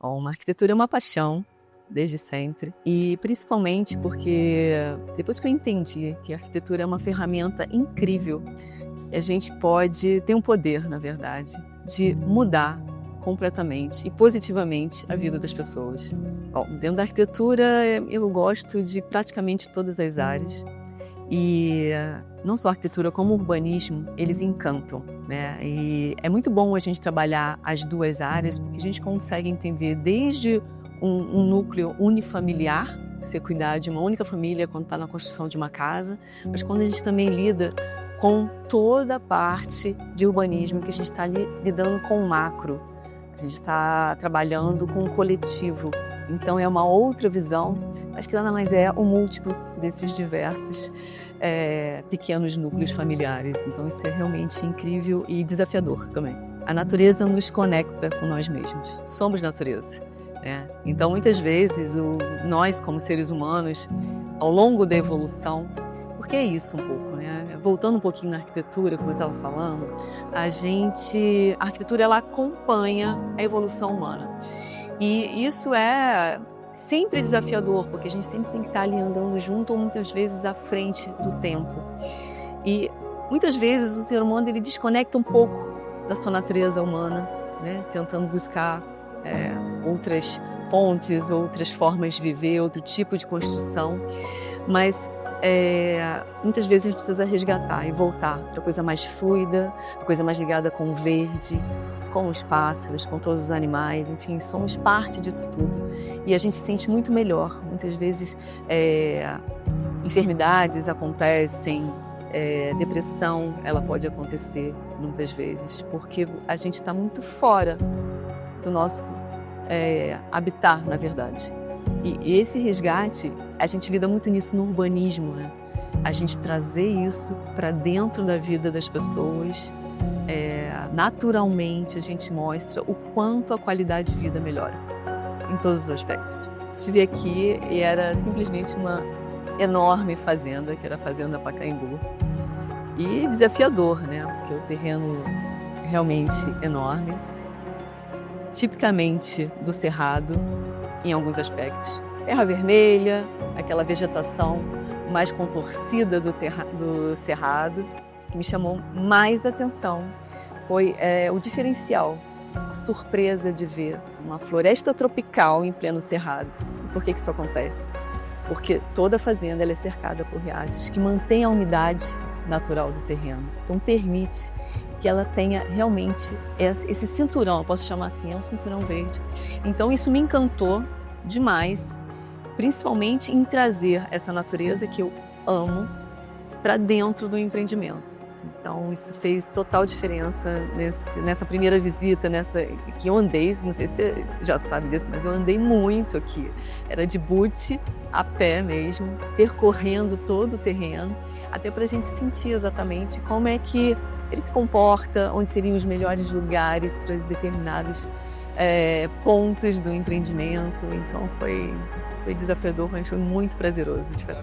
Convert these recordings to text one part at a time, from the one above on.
Bom, a arquitetura é uma paixão, desde sempre, e principalmente porque depois que eu entendi que a arquitetura é uma ferramenta incrível, a gente pode ter um poder, na verdade, de mudar completamente e positivamente a vida das pessoas. Bom, dentro da arquitetura eu gosto de praticamente todas as áreas e não só a arquitetura como o urbanismo, eles encantam, né? E é muito bom a gente trabalhar as duas áreas porque a gente consegue entender desde um núcleo unifamiliar, você cuidar de uma única família quando está na construção de uma casa, mas quando a gente também lida com toda a parte de urbanismo, que a gente está lidando com o macro, a gente está trabalhando com o coletivo. Então é uma outra visão, mas que nada mais é o múltiplo desses diversos pequenos núcleos familiares. Então isso é realmente incrível e desafiador também. A natureza nos conecta com nós mesmos. Somos natureza. Então muitas vezes nós como seres humanos, ao longo da evolução, porque é isso um pouco, né? Voltando um pouquinho na arquitetura, como eu estava falando, a arquitetura ela acompanha a evolução humana. E isso é sempre desafiador, porque a gente sempre tem que estar ali andando junto ou muitas vezes à frente do tempo. E muitas vezes o ser humano ele desconecta um pouco da sua natureza humana, né? Tentando buscar outras fontes, outras formas de viver, outro tipo de construção. Mas muitas vezes a gente precisa resgatar e voltar para a coisa mais fluida, a coisa mais ligada com o verde, com os pássaros, com todos os animais, enfim, somos parte disso tudo. E a gente se sente muito melhor. Muitas vezes enfermidades acontecem, depressão ela pode acontecer muitas vezes, porque a gente está muito fora do nosso habitat, na verdade. E esse resgate, a gente lida muito nisso no urbanismo, né? A gente trazer isso para dentro da vida das pessoas, naturalmente a gente mostra o quanto a qualidade de vida melhora, em todos os aspectos. Estive aqui e era simplesmente uma enorme fazenda, que era a Fazenda Pacaembu. E desafiador, né? Porque o terreno realmente enorme, tipicamente do Cerrado, em alguns aspectos. Terra vermelha, aquela vegetação mais contorcida do Cerrado, que me chamou mais atenção foi o diferencial, a surpresa de ver uma floresta tropical em pleno Cerrado. E por que isso acontece? Porque toda a fazenda ela é cercada por riachos que mantêm a umidade natural do terreno. Então permite que ela tenha realmente esse cinturão, eu posso chamar assim, é um cinturão verde. Então isso me encantou demais, principalmente em trazer essa natureza que eu amo para dentro do empreendimento. Então isso fez total diferença nessa primeira visita, que eu andei, não sei se você já sabe disso, mas eu andei muito aqui. Era de boot, a pé mesmo, percorrendo todo o terreno, até para a gente sentir exatamente como é que ele se comporta, onde seriam os melhores lugares para determinados pontos do empreendimento. Então foi desafiador, mas foi muito prazeroso de fazer.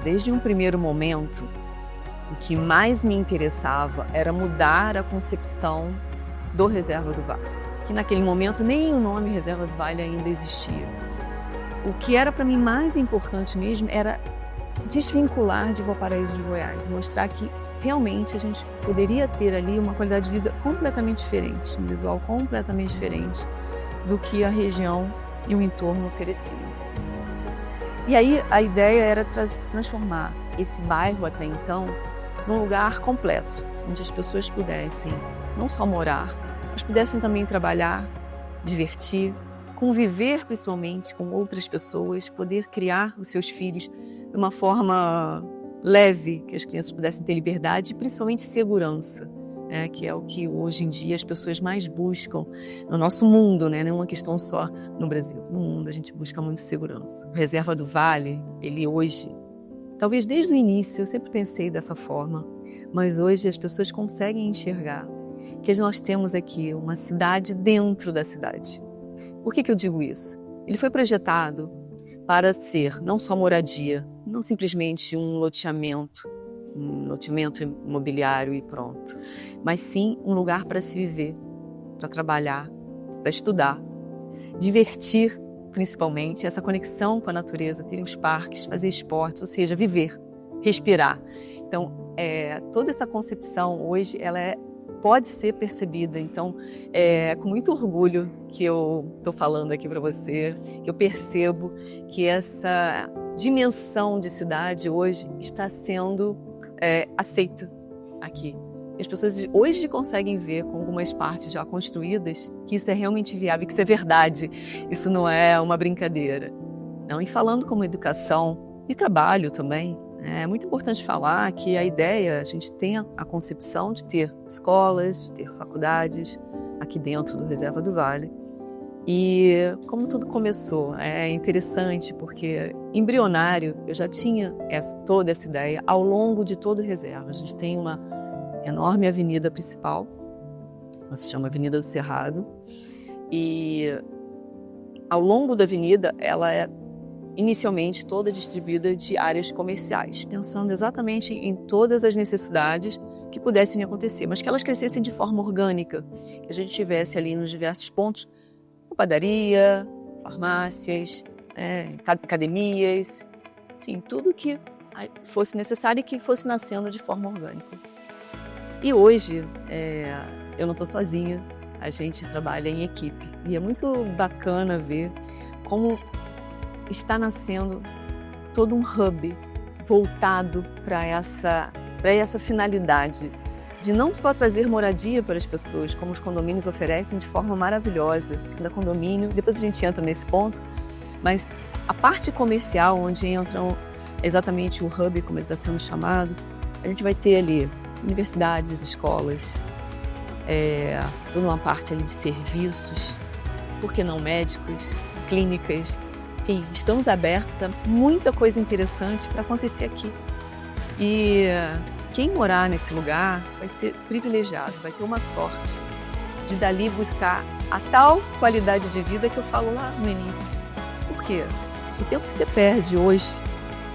Desde um primeiro momento, o que mais me interessava era mudar a concepção do Reserva do Vale, que naquele momento nem o nome Reserva do Vale ainda existia. O que era para mim mais importante mesmo era desvincular de Valparaíso de Goiás, mostrar que realmente a gente poderia ter ali uma qualidade de vida completamente diferente, um visual completamente diferente do que a região e o entorno ofereciam. E aí a ideia era transformar esse bairro até então num lugar completo, onde as pessoas pudessem não só morar, mas pudessem também trabalhar, divertir, conviver principalmente com outras pessoas, poder criar os seus filhos de uma forma leve, que as crianças pudessem ter liberdade e principalmente segurança, que é o que hoje em dia as pessoas mais buscam no nosso mundo, né? Não é uma questão só no Brasil. No mundo a gente busca muito segurança. Reserva do Vale, ele hoje, talvez desde o início eu sempre pensei dessa forma, mas hoje as pessoas conseguem enxergar que nós temos aqui uma cidade dentro da cidade. Por que eu digo isso? Ele foi projetado para ser não só moradia, não simplesmente um loteamento imobiliário e pronto, mas sim um lugar para se viver, para trabalhar, para estudar, divertir, principalmente, essa conexão com a natureza, ter os parques, fazer esportes, ou seja, viver, respirar. Então, toda essa concepção hoje, pode ser percebida. Então, é com muito orgulho que eu estou falando aqui para você, que eu percebo que essa dimensão de cidade hoje está sendo aceita aqui. As pessoas hoje conseguem ver com algumas partes já construídas que isso é realmente viável, que isso é verdade, isso não é uma brincadeira. Não, e falando como educação e trabalho também, é muito importante falar que a ideia, a gente tem a concepção de ter escolas, de ter faculdades aqui dentro do Reserva do Vale. E como tudo começou, é interessante porque embrionário, eu já tinha toda essa ideia ao longo de todo o Reserva. A gente tem uma enorme avenida principal, ela se chama Avenida do Cerrado, e ao longo da avenida ela é inicialmente toda distribuída de áreas comerciais, pensando exatamente em todas as necessidades que pudessem acontecer, mas que elas crescessem de forma orgânica, que a gente tivesse ali nos diversos pontos, padaria, farmácias, academias, enfim, tudo que fosse necessário e que fosse nascendo de forma orgânica. E hoje, eu não estou sozinha, a gente trabalha em equipe e é muito bacana ver como está nascendo todo um hub voltado para essa finalidade de não só trazer moradia para as pessoas, como os condomínios oferecem de forma maravilhosa. Cada condomínio, depois a gente entra nesse ponto, mas a parte comercial, onde entram exatamente o hub, como ele está sendo chamado, a gente vai ter ali universidades, escolas, toda uma parte ali de serviços, por que não médicos, clínicas. Enfim, estamos abertos a muita coisa interessante para acontecer aqui. E quem morar nesse lugar vai ser privilegiado, vai ter uma sorte de dali buscar a tal qualidade de vida que eu falo lá no início. Por quê? O tempo que você perde hoje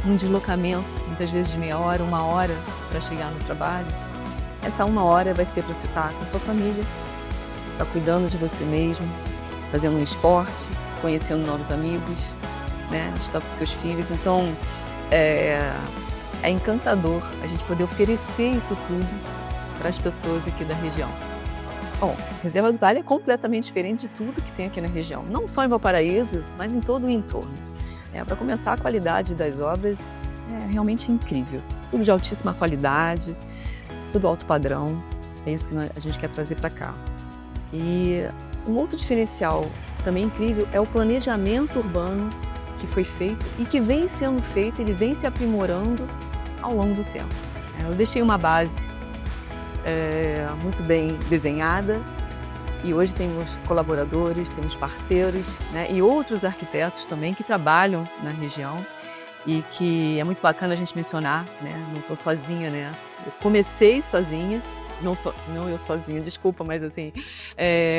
num deslocamento, muitas vezes de meia hora, 1 hora para chegar no trabalho, essa 1 hora vai ser para você estar com a sua família, você está cuidando de você mesmo, fazendo um esporte, conhecendo novos amigos, né? Estar com seus filhos. Então, é encantador a gente poder oferecer isso tudo para as pessoas aqui da região. Bom, Reserva do Vale é completamente diferente de tudo que tem aqui na região, não só em Valparaíso, mas em todo o entorno. Para começar, a qualidade das obras é realmente incrível, tudo de altíssima qualidade, tudo alto padrão, é isso que a gente quer trazer para cá. E um outro diferencial também incrível é o planejamento urbano que foi feito e que vem sendo feito, ele vem se aprimorando ao longo do tempo. Eu deixei uma base muito bem desenhada e hoje temos colaboradores, temos parceiros, né, e outros arquitetos também que trabalham na região e que é muito bacana a gente mencionar, né? Não estou sozinha nessa. Eu comecei sozinha, não eu sozinha, desculpa, mas assim,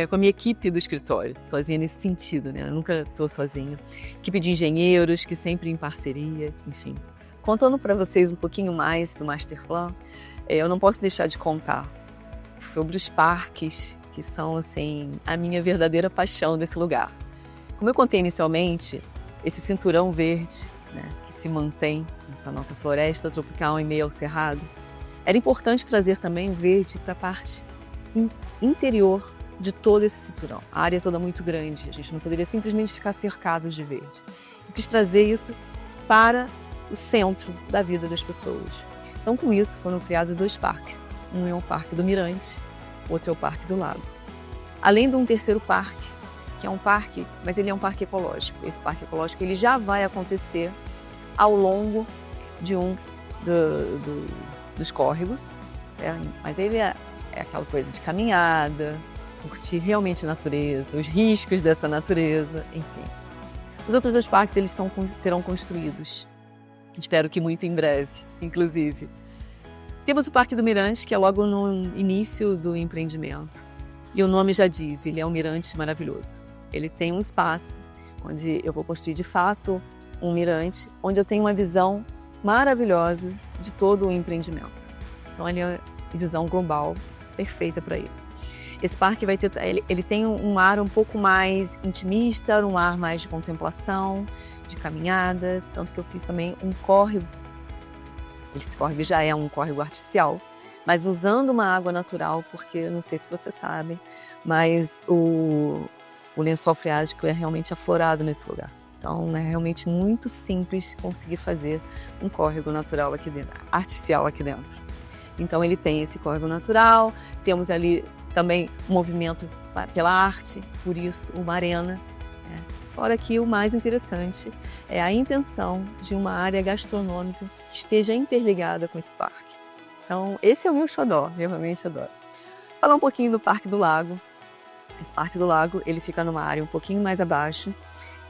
com a minha equipe do escritório, sozinha nesse sentido, né? Eu nunca estou sozinha. Equipe de engenheiros que sempre em parceria, enfim. Contando para vocês um pouquinho mais do Masterplan, eu não posso deixar de contar sobre os parques que são assim a minha verdadeira paixão desse lugar. Como eu contei inicialmente, esse cinturão verde, né, que se mantém nessa nossa floresta tropical em meio ao cerrado, era importante trazer também verde para a parte interior de todo esse cinturão. A área é toda muito grande, a gente não poderia simplesmente ficar cercados de verde. Eu quis trazer isso para o centro da vida das pessoas. Então, com isso, foram criados 2 parques. Um é o Parque do Mirante, outro é o Parque do Lago. Além de um terceiro parque, que é um parque, mas ele é um parque ecológico. Esse parque ecológico ele já vai acontecer ao longo de dos córregos, certo? Mas ele é aquela coisa de caminhada, curtir realmente a natureza, os riscos dessa natureza, enfim. Os outros 2 parques eles serão construídos, espero que muito em breve, inclusive. Temos o Parque do Mirante, que é logo no início do empreendimento. E o nome já diz, ele é um mirante maravilhoso. Ele tem um espaço onde eu vou construir de fato um mirante, onde eu tenho uma visão maravilhosa de todo o empreendimento. Então, ele é uma visão global, perfeita para isso. Esse parque vai ter, ele tem um ar um pouco mais intimista, um ar mais de contemplação, de caminhada, tanto que eu fiz também um córrego. Esse córrego já é um córrego artificial, mas usando uma água natural, porque não sei se você sabe, mas o lençol freático é realmente aflorado nesse lugar. Então é realmente muito simples conseguir fazer um córrego natural aqui dentro, artificial aqui dentro. Então ele tem esse córrego natural, temos ali também movimento pela arte, por isso uma arena. Fora que o mais interessante é a intenção de uma área gastronômica que esteja interligada com esse parque. Então esse é o meu xodó, eu realmente adoro. Falar um pouquinho do Parque do Lago. Esse Parque do Lago, ele fica numa área um pouquinho mais abaixo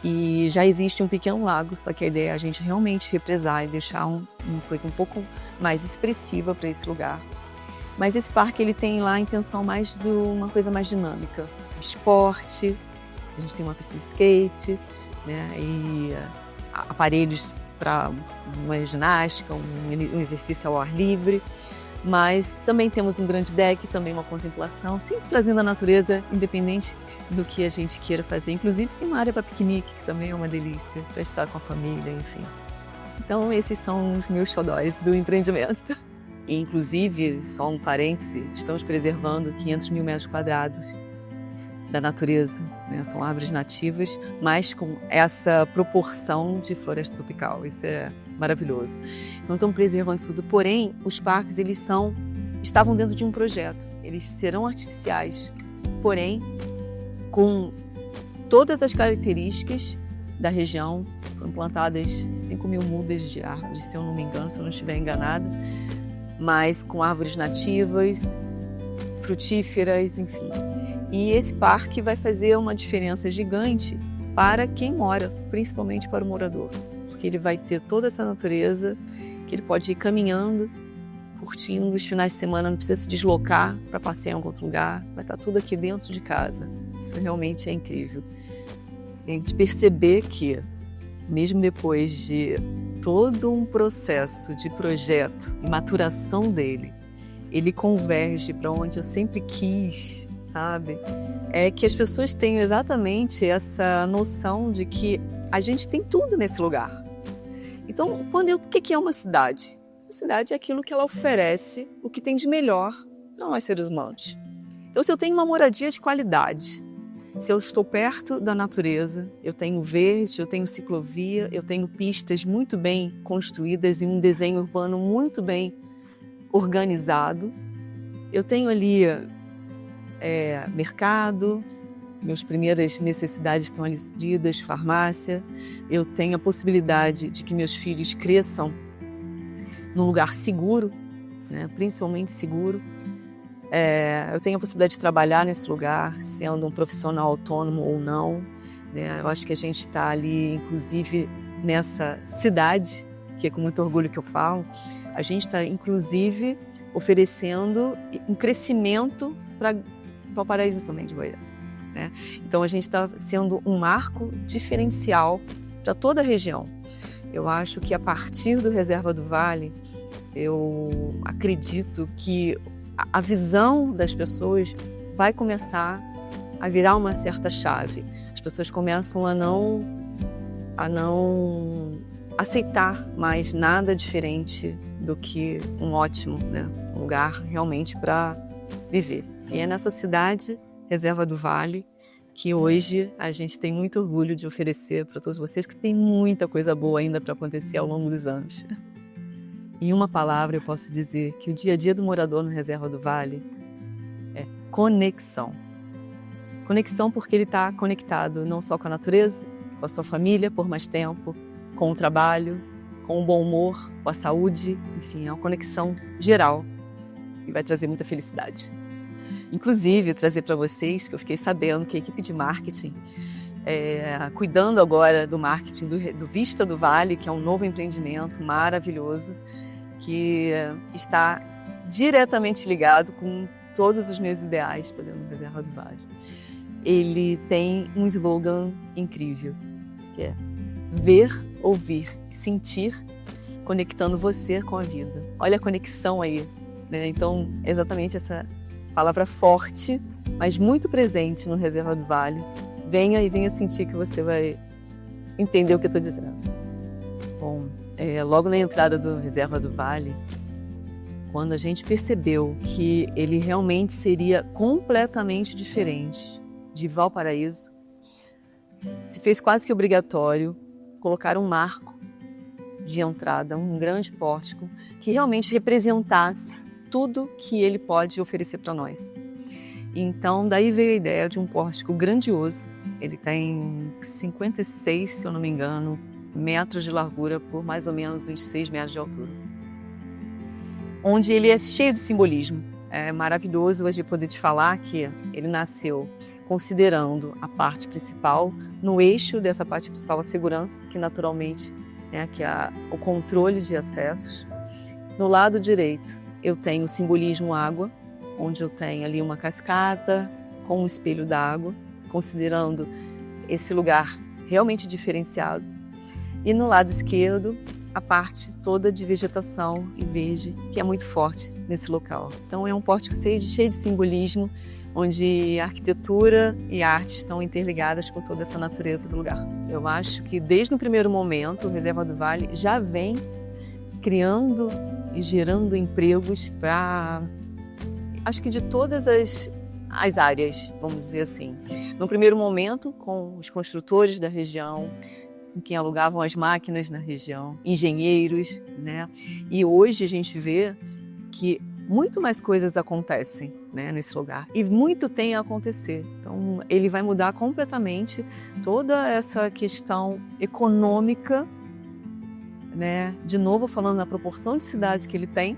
e já existe um pequeno lago, só que a ideia é a gente realmente represar e deixar uma coisa um pouco mais expressiva para esse lugar. Mas esse parque ele tem lá a intenção mais de uma coisa mais dinâmica, esporte. A gente tem uma pista de skate, né, e aparelhos para uma ginástica, um exercício ao ar livre. Mas também temos um grande deck, também uma contemplação, sempre trazendo a natureza, independente do que a gente queira fazer. Inclusive tem uma área para piquenique, que também é uma delícia, para estar com a família, enfim. Então esses são os meus xodóis do empreendimento. E, inclusive, só um parêntese, estamos preservando 500 mil metros quadrados da natureza, né? São árvores nativas, mas com essa proporção de floresta tropical. Isso é maravilhoso. Então estamos preservando isso tudo. Porém, os parques estavam dentro de um projeto. Eles serão artificiais, porém com todas as características da região. Foram plantadas 5 mil mudas de árvores, se eu não me engano, se eu não estiver enganada, mas com árvores nativas, frutíferas, enfim. E esse parque vai fazer uma diferença gigante para quem mora, principalmente para o morador, porque ele vai ter toda essa natureza que ele pode ir caminhando, curtindo os finais de semana, não precisa se deslocar para passear em algum outro lugar, vai estar tudo aqui dentro de casa. Isso realmente é incrível. A gente perceber que, mesmo depois de todo um processo de projeto e maturação dele, ele converge para onde eu sempre quis, sabe? É que as pessoas tenham exatamente essa noção de que a gente tem tudo nesse lugar. Então, o que é uma cidade? Uma cidade é aquilo que ela oferece, o que tem de melhor para nós seres humanos. Então, se eu tenho uma moradia de qualidade, se eu estou perto da natureza, eu tenho verde, eu tenho ciclovia, eu tenho pistas muito bem construídas e um desenho urbano muito bem organizado, eu tenho ali mercado, minhas primeiras necessidades estão ali supridas, farmácia, eu tenho a possibilidade de que meus filhos cresçam num lugar seguro, né, principalmente seguro. Eu tenho a possibilidade de trabalhar nesse lugar, sendo um profissional autônomo ou não, né? Eu acho que a gente está ali, inclusive, nessa cidade, que é com muito orgulho que eu falo, a gente está, inclusive, oferecendo um crescimento para o Paraíso também de Goiás, né? Então, a gente está sendo um marco diferencial para toda a região. Eu acho que, a partir do Reserva do Vale, eu acredito que a visão das pessoas vai começar a virar uma certa chave. As pessoas começam a não aceitar mais nada diferente do que um ótimo, né? Um lugar realmente para viver. E é nessa cidade, Reserva do Vale, que hoje a gente tem muito orgulho de oferecer para todos vocês, que tem muita coisa boa ainda para acontecer ao longo dos anos. Em uma palavra, eu posso dizer que o dia a dia do morador no Reserva do Vale é conexão. Conexão porque ele está conectado não só com a natureza, com a sua família por mais tempo, com o trabalho, com o bom humor, com a saúde, enfim, é uma conexão geral e vai trazer muita felicidade. Inclusive, trazer para vocês, que eu fiquei sabendo que a equipe de marketing, cuidando agora do marketing do Vista do Vale, que é um novo empreendimento maravilhoso, que está diretamente ligado com todos os meus ideais para dentro do Reserva do Vale. Ele tem um slogan incrível, que é ver, ouvir, sentir, conectando você com a vida. Olha a conexão aí, né? Então, exatamente palavra forte, mas muito presente no Reserva do Vale. Venha sentir que você vai entender o que eu estou dizendo. Bom, logo na entrada do Reserva do Vale, quando a gente percebeu que ele realmente seria completamente diferente de Valparaíso, se fez quase que obrigatório colocar um marco de entrada, um grande pórtico, que realmente representasse tudo que ele pode oferecer para nós. Então, daí veio a ideia de um pórtico grandioso. Ele tem 56, se eu não me engano, metros de largura por mais ou menos uns 6 metros de altura. Onde ele é cheio de simbolismo. É maravilhoso hoje poder te falar que ele nasceu considerando a parte principal, no eixo dessa parte principal a segurança, que naturalmente que é o controle de acessos. No lado direito eu tenho o simbolismo água, onde eu tenho ali uma cascata com um espelho d'água, considerando esse lugar realmente diferenciado. E no lado esquerdo, a parte toda de vegetação e verde, que é muito forte nesse local. Então é um pórtico cheio de simbolismo, onde a arquitetura e a arte estão interligadas com toda essa natureza do lugar. Eu acho que desde o primeiro momento, o Reserva do Vale já vem criando e gerando empregos para, acho que de todas as áreas, vamos dizer assim. No primeiro momento, com os construtores da região, quem alugavam as máquinas na região, engenheiros, né? E hoje a gente vê que muito mais coisas acontecem, né, nesse lugar, e muito tem a acontecer. Então, ele vai mudar completamente toda essa questão econômica, né? De novo, falando na proporção de cidade que ele tem,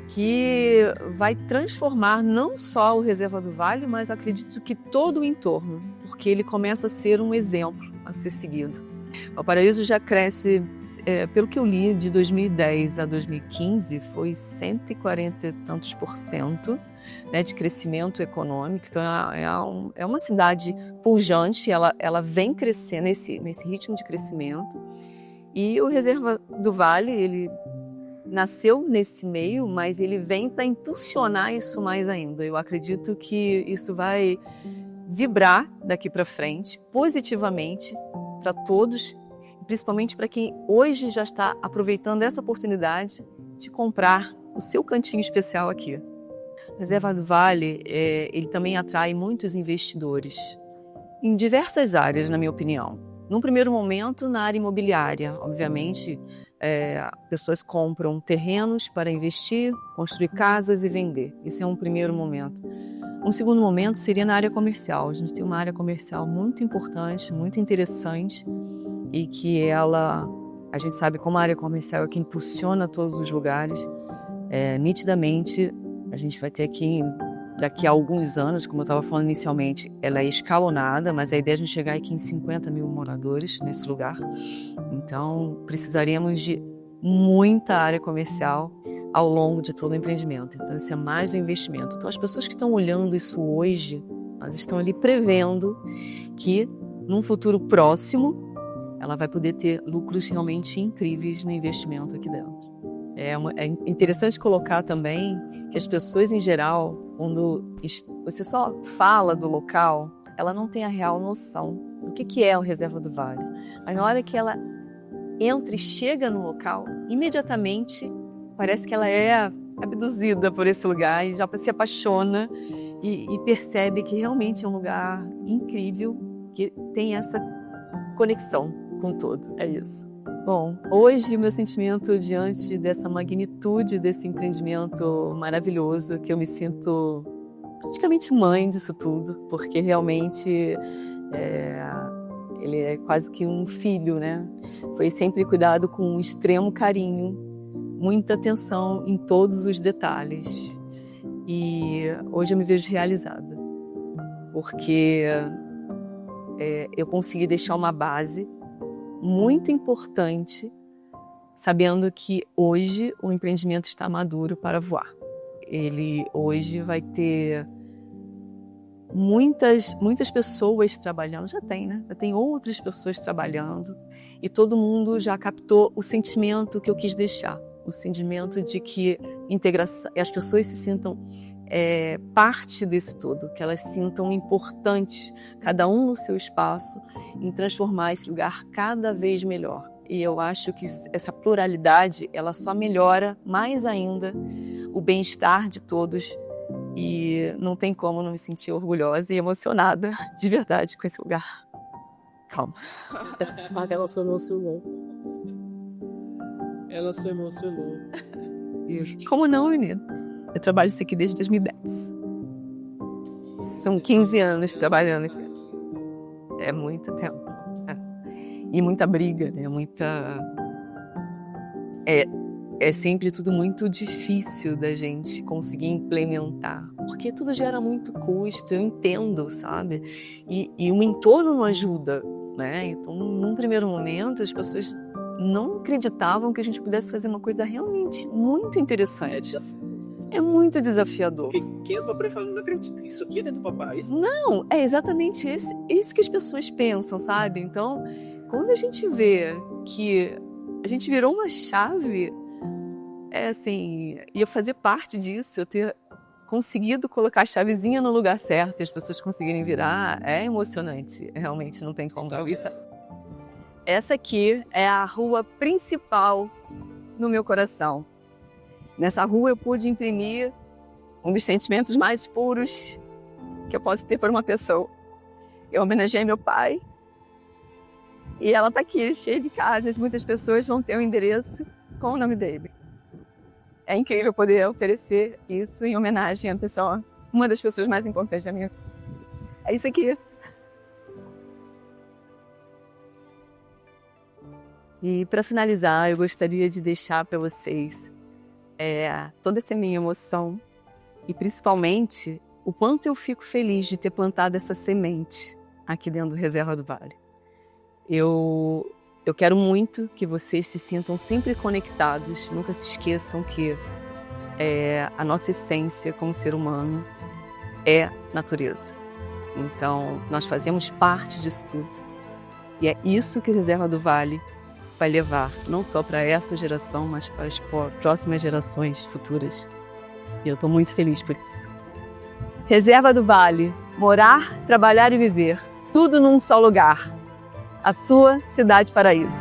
que vai transformar não só o Reserva do Vale, mas acredito que todo o entorno, porque ele começa a ser um exemplo a ser seguido. O Valparaíso já cresce, pelo que eu li, de 2010 a 2015, foi 140 e tantos %, né, de crescimento econômico. Então é uma cidade pujante, ela vem crescendo nesse ritmo de crescimento. E o Reserva do Vale, ele nasceu nesse meio, mas ele vem para impulsionar isso mais ainda. Eu acredito que isso vai vibrar daqui para frente, positivamente, para todos, principalmente para quem hoje já está aproveitando essa oportunidade de comprar o seu cantinho especial aqui. A Reserva do Vale, ele também atrai muitos investidores em diversas áreas, na minha opinião. Num primeiro momento, na área imobiliária, obviamente, pessoas compram terrenos para investir, construir casas e vender. Esse é um primeiro momento. Um segundo momento seria na área comercial. A gente tem uma área comercial muito importante, muito interessante, e que a gente sabe como a área comercial é que impulsiona todos os lugares. Nitidamente, a gente vai ter aqui, daqui a alguns anos, como eu estava falando inicialmente, ela é escalonada, mas a ideia é a gente chegar aqui em 50 mil moradores nesse lugar. Então, precisaríamos de muita área comercial ao longo de todo o empreendimento. Então, isso é mais um investimento. Então, as pessoas que estão olhando isso hoje, elas estão ali prevendo que, num futuro próximo, ela vai poder ter lucros realmente incríveis no investimento aqui dentro. É interessante colocar também que as pessoas, em geral, quando você só fala do local, ela não tem a real noção do que é o Reserva do Vale. Mas na hora que ela entra e chega no local, imediatamente parece que ela é abduzida por esse lugar e já se apaixona e percebe que realmente é um lugar incrível, que tem essa conexão com todo. É isso. Bom, hoje o meu sentimento diante dessa magnitude desse empreendimento maravilhoso, que eu me sinto praticamente mãe disso tudo, porque realmente ele é quase que um filho, né? Foi sempre cuidado com um extremo carinho, muita atenção em todos os detalhes. E hoje eu me vejo realizada, porque eu consegui deixar uma base muito importante, sabendo que hoje o empreendimento está maduro para voar. Ele hoje vai ter muitas pessoas trabalhando, já tem, né? Já tem outras pessoas trabalhando e todo mundo já captou o sentimento que eu quis deixar, o sentimento de que integração, as pessoas se sintam parte desse todo, que elas sintam importante, cada um no seu espaço, em transformar esse lugar cada vez melhor. E eu acho que essa pluralidade, ela só melhora mais ainda o bem-estar de todos. E não tem como não me sentir orgulhosa e emocionada de verdade com esse lugar. Calma. Ela se emocionou. Ela se emocionou. Como não, menina? Eu trabalho isso aqui desde 2010. São 15 anos trabalhando aqui. É muito tempo. E muita briga, né? É sempre tudo muito difícil da gente conseguir implementar, porque tudo gera muito custo, eu entendo, sabe? E o entorno não ajuda, né? Então, num primeiro momento, as pessoas não acreditavam que a gente pudesse fazer uma coisa realmente muito interessante. É muito desafiador. Quem é do papai fala, não acredito, isso aqui é dentro do papai? Não, é exatamente isso que as pessoas pensam, sabe? Então, quando a gente vê que a gente virou uma chave, ia fazer parte disso, eu ter conseguido colocar a chavezinha no lugar certo e as pessoas conseguirem virar, é emocionante. Realmente não tem como isso. Essa aqui é a rua principal no meu coração. Nessa rua eu pude imprimir um dos sentimentos mais puros que eu posso ter por uma pessoa. Eu homenageei meu pai e ela está aqui, cheia de casas. Muitas pessoas vão ter um endereço com o nome dele. É incrível poder oferecer isso em homenagem à pessoa, uma das pessoas mais importantes da minha vida. É isso aqui. E para finalizar, eu gostaria de deixar para vocês toda essa minha emoção e principalmente o quanto eu fico feliz de ter plantado essa semente aqui dentro do Reserva do Vale. Eu quero muito que vocês se sintam sempre conectados, nunca se esqueçam que a nossa essência como ser humano é natureza. Então, nós fazemos parte disso tudo. E é isso que a Reserva do Vale vai levar, não só para essa geração, mas para as próximas gerações futuras. E eu estou muito feliz por isso. Reserva do Vale, morar, trabalhar e viver, tudo num só lugar. A sua cidade paraíso.